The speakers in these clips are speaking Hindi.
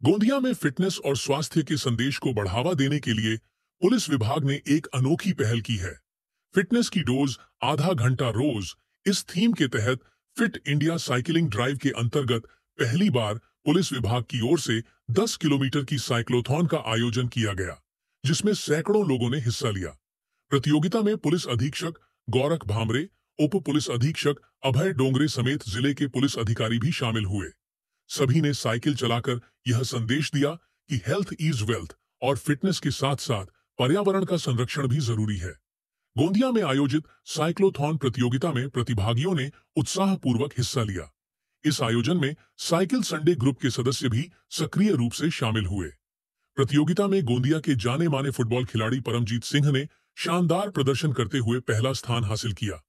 गोंदिया में फिटनेस और स्वास्थ्य के संदेश को बढ़ावा देने के लिए पुलिस विभाग ने एक अनोखी पहल की है। फिटनेस की डोज आधा घंटा रोज इस थीम के तहत फिट इंडिया साइकिलिंग ड्राइव के अंतर्गत पहली बार पुलिस विभाग की ओर से 10 किलोमीटर की साइक्लोथॉन का आयोजन किया गया, जिसमें सैकड़ों लोगों ने हिस्सा लिया। प्रतियोगिता में पुलिस अधीक्षक गौरख भामरे, उप पुलिस अधीक्षक अभय डोंगरे समेत जिले के पुलिस अधिकारी भी शामिल हुए। सभी ने साइकिल चलाकर यह संदेश दिया कि हेल्थ इज वेल्थ और फिटनेस के साथ साथ पर्यावरण का संरक्षण भी जरूरी है। गोंदिया में आयोजित साइक्लोथॉन प्रतियोगिता में प्रतिभागियों ने उत्साहपूर्वक हिस्सा लिया। इस आयोजन में साइकिल संडे ग्रुप के सदस्य भी सक्रिय रूप से शामिल हुए। प्रतियोगिता में गोंदिया के जाने माने फुटबॉल खिलाड़ी परमजीत सिंह ने शानदार प्रदर्शन करते हुए पहला स्थान हासिल किया।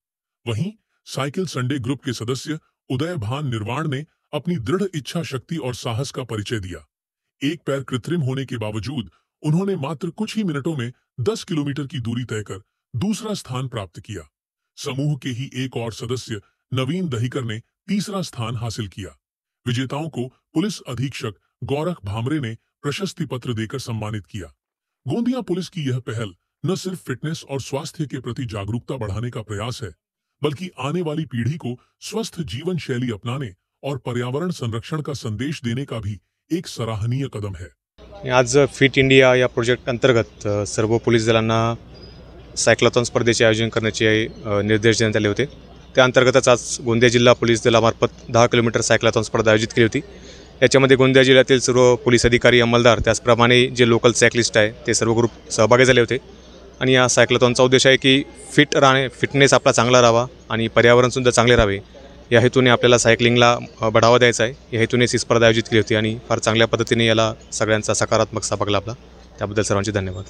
वहीं साइकिल संडे ग्रुप के सदस्य उदय भान निर्वाण ने अपनी दृढ़ इच्छा शक्ति और साहस का परिचय दिया। एक पैर कृत्रिम होने के बावजूद उन्होंने मात्र कुछ ही मिनटों में 10 किलोमीटर की दूरी तय कर दूसरा स्थान प्राप्त किया। समूह के ही एक और सदस्य नवीन दहीकर ने तीसरा स्थान हासिल किया। विजेताओं को पुलिस अधीक्षक गौरख भामरे ने प्रशस्ति पत्र देकर सम्मानित किया। गोंदिया पुलिस की यह पहल न सिर्फ फिटनेस और स्वास्थ्य के प्रति जागरूकता बढ़ाने का प्रयास है, बल्कि आने वाली पीढ़ी को स्वस्थ जीवन शैली अपनाने और पर्यावरण संरक्षण का संदेश देने का भी एक सराहनीय कदम है। आज फिट इंडिया या प्रोजेक्ट अंतर्गत सर्व पोलीस दलांना सायक्लॉथॉन स्पर्धेचे आयोजन करण्याचे निर्देश देण्यात आले होते। त्या अंतर्गतच आज गोंदिया जिल्हा पोलीस दलामार्फत 10 किलोमीटर सायक्लॉथॉन स्पर्धा आयोजित केली होती। याच्यामध्ये गोंदिया जिल्ह्यातील सर्व पोलीस अधिकारी, अंमलदार, त्याचप्रमाणे जे लोकल सायक्लिस्ट आहे ते सर्व ग्रुप सहभागी झाले होते। आणि या सायक्लॉथॉनचा उद्देश आहे की फिटनेस आपला चांगला राहावा आणि पर्यावरणसुद्धा चांगले राहावे या हेतूने आपल्याला सायकलिंगला बढ़ावा द्यायचा आहे। या हेतूने ही स्पर्धा आयोजित केली होती आणि फार चांगल्या पद्धतीने याला सगळ्यांचा सकारात्मक सहभाग लाभला। त्याबद्दल सर्वांचे धन्यवाद।